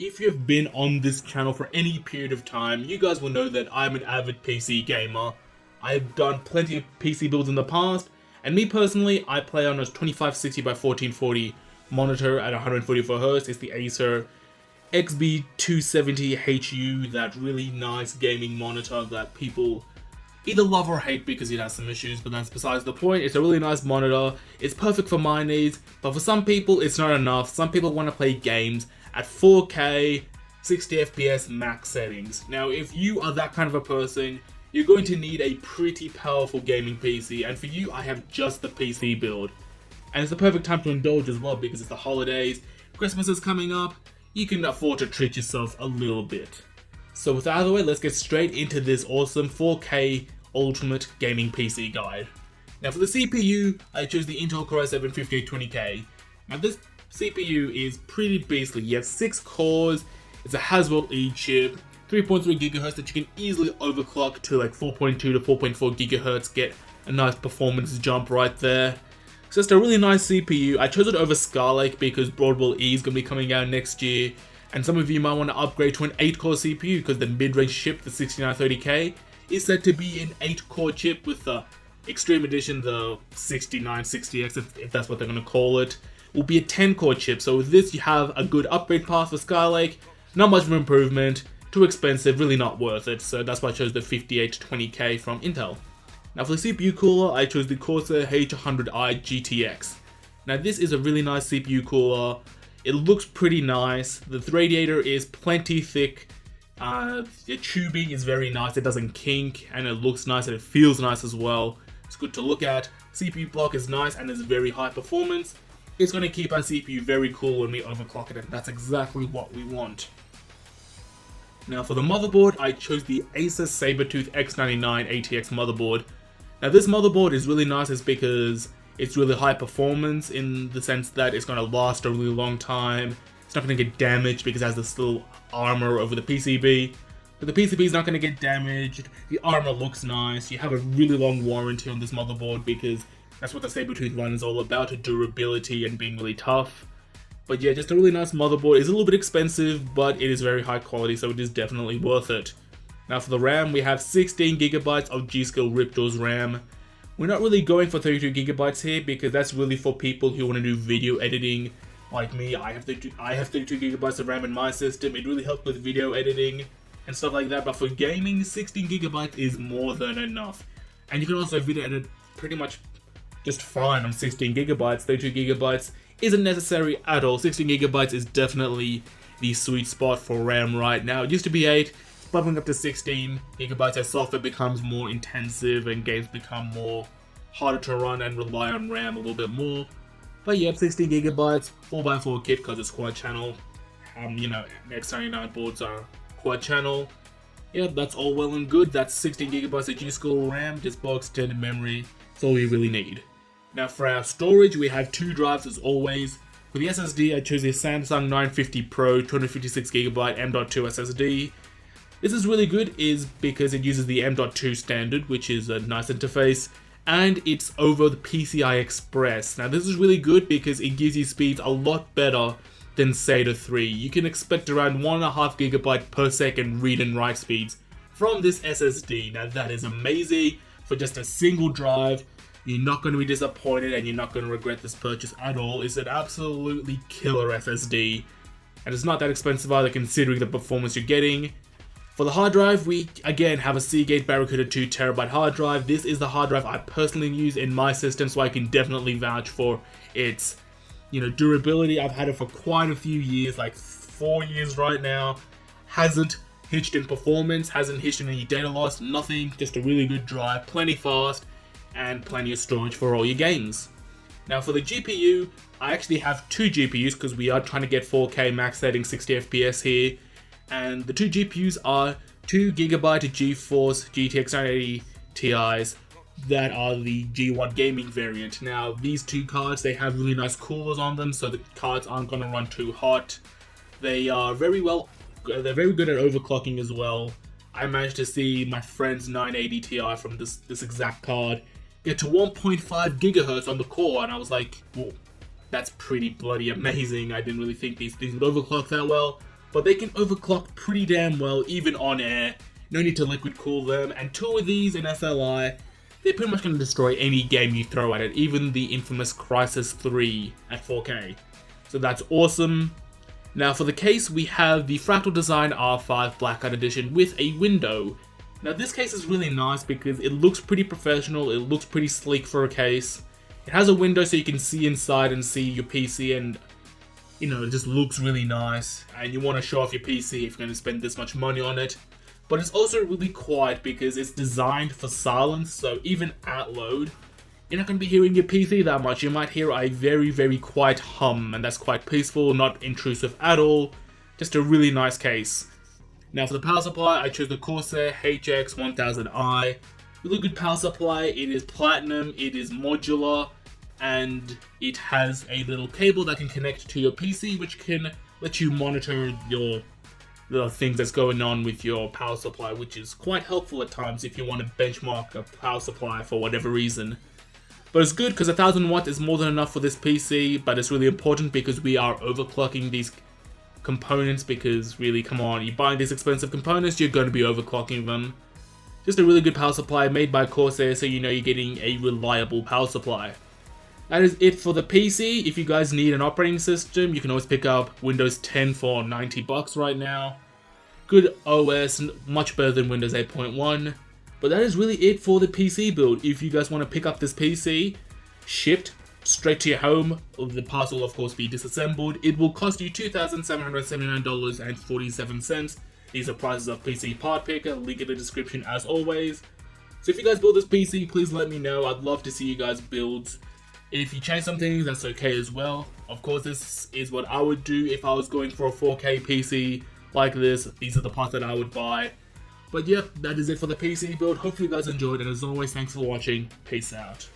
if you've been on this channel for any period of time, you guys will know that I'm an avid PC gamer. I've done plenty of PC builds in the past, and me personally, I play on a 2560 by 1440 monitor at 144Hz. It's the Acer XB270HU, that really nice gaming monitor that people either love or hate because it has some issues, but that's besides the point. It's a really nice monitor. It's perfect for my needs, but for some people it's not enough. Some people want to play games at 4K, 60 FPS max settings. Now, if you are that kind of a person, you're going to need a pretty powerful gaming PC, and for you, I have just the PC build. And it's the perfect time to indulge as well because it's the holidays, Christmas is coming up, you can afford to treat yourself a little bit. So with that out of the way, let's get straight into this awesome 4K Ultimate Gaming PC guide. Now for the CPU, I chose the Intel Core i7 5820K. Now this CPU is pretty beastly. You have 6 cores, it's a Haswell E chip, 3.3 GHz that you can easily overclock to like 4.2 to 4.4 GHz, get a nice performance jump right there. It's just a really nice CPU. I chose it over Skylake because Broadwell E is going to be coming out next year, and some of you might want to upgrade to an 8-core CPU because the mid-range chip, the 6930K, is said to be an 8-core chip with the Extreme Edition, the 6960X, if that's what they're going to call it, will be a 10-core chip. So with this, you have a good upgrade path for Skylake, not much of an improvement, too expensive, really not worth it. So that's why I chose the 5820K from Intel. Now for the CPU cooler, I chose the Corsair H100i GTX. Now this is a really nice CPU cooler. It looks pretty nice. The radiator is plenty thick. The tubing is very nice. It doesn't kink, and it looks nice, and it feels nice as well. It's good to look at. CPU block is nice and is very high performance. It's going to keep our CPU very cool when we overclock it, and that's exactly what we want. Now for the motherboard, I chose the Asus Sabertooth X99 ATX motherboard. Now this motherboard is really nice is because it's really high performance in the sense that it's going to last a really long time. It's not going to get damaged because it has this little armor over the PCB. But the PCB is not going to get damaged. The armor looks nice. You have a really long warranty on this motherboard because that's what the Sabertooth line is all about, durability and being really tough. But yeah, just a really nice motherboard. It's a little bit expensive, but it is very high quality, so it is definitely worth it. Now for the RAM, we have 16GB of G.Skill Ripjaws RAM. We're not really going for 32GB here because that's really for people who want to do video editing. Like me, I have 32GB of RAM in my system. It really helps with video editing and stuff like that. But for gaming, 16GB is more than enough. And you can also video edit pretty much just fine on 16GB. 32GB isn't necessary at all. 16GB is definitely the sweet spot for RAM right now. It used to be 8, bumping up to 16GB as software becomes more intensive and games become more harder to run and rely on RAM a little bit more. But yeah, 16GB, 4x4 kit because it's quad channel. You know, X99 boards are quad channel. Yeah, that's all well and good. That's 16GB of G.Skill RAM, just box extended memory. That's all you really need. Now for our storage, we have 2 drives as always. For the SSD, I chose the Samsung 950 Pro 256GB M.2 SSD. This is really good is because it uses the M.2 standard, which is a nice interface, and it's over the PCI Express. Now this is really good because it gives you speeds a lot better than SATA 3. You can expect around 1.5GB per second read and write speeds from this SSD. Now that is amazing for just a single drive. You're not going to be disappointed and you're not going to regret this purchase at all. It's an absolutely killer SSD, and it's not that expensive either considering the performance you're getting. For the hard drive, we again have a Seagate Barracuda 2TB hard drive. This is the hard drive I personally use in my system, so I can definitely vouch for its, durability. I've had it for quite a few years, like 4 years right now. Hasn't hitched in performance, hasn't hitched in any data loss, nothing. Just a really good drive, plenty fast, and plenty of storage for all your games. Now for the GPU, I actually have 2 GPUs because we are trying to get 4K max settings 60 FPS here. And the 2 GPUs are 2GB GeForce GTX 980 Ti's that are the G1 gaming variant. Now these 2 cards, they have really nice coolers on them, so the cards aren't going to run too hot. They are they're very good at overclocking as well. I managed to see my friend's 980 Ti from this exact card get to 1.5 GHz on the core, and I was like, whoa, that's pretty bloody amazing. I didn't really think these things would overclock that well. but they can overclock pretty damn well even on air. No need to liquid cool them, and 2 of these in SLI, they're pretty much going to destroy any game you throw at it, even the infamous Crysis 3 at 4K. So that's awesome. Now for the case, we have the Fractal Design R5 Blackout Edition with a window. Now this case is really nice because it looks pretty professional, it looks pretty sleek for a case. It has a window so you can see inside and see your PC, and you know, it just looks really nice, and you want to show off your PC if you're going to spend this much money on it. But it's also really quiet because it's designed for silence, so even at load, you're not going to be hearing your PC that much. You might hear a very quiet hum, and that's quite peaceful, not intrusive at all. Just a really nice case. Now for the power supply, I chose the Corsair HX1000i. Really good power supply. It is platinum, it is modular, and it has a little cable that can connect to your PC, which can let you monitor the things that's going on with your power supply, which is quite helpful at times if you want to benchmark a power supply for whatever reason. But it's good because 1000 watts is more than enough for this PC, but it's really important because we are overclocking these components, because really, come on, you're buying these expensive components, you're going to be overclocking them. Just a really good power supply made by Corsair, so you know you're getting a reliable power supply. That is it for the PC. If you guys need an operating system, you can always pick up Windows 10 for $90 right now. Good OS, much better than Windows 8.1. But that is really it for the PC build. If you guys want to pick up this PC, shipped straight to your home, the parts will of course be disassembled. It will cost you $2,779.47. These are prices of PC Part Picker, link in the description as always. So if you guys build this PC, please let me know. I'd love to see you guys builds. If you change some things, that's okay as well. Of course, this is what I would do if I was going for a 4K PC like this. These are the parts that I would buy. But yep, that is it for the PC build. Hopefully you guys enjoyed, and as always, thanks for watching. Peace out.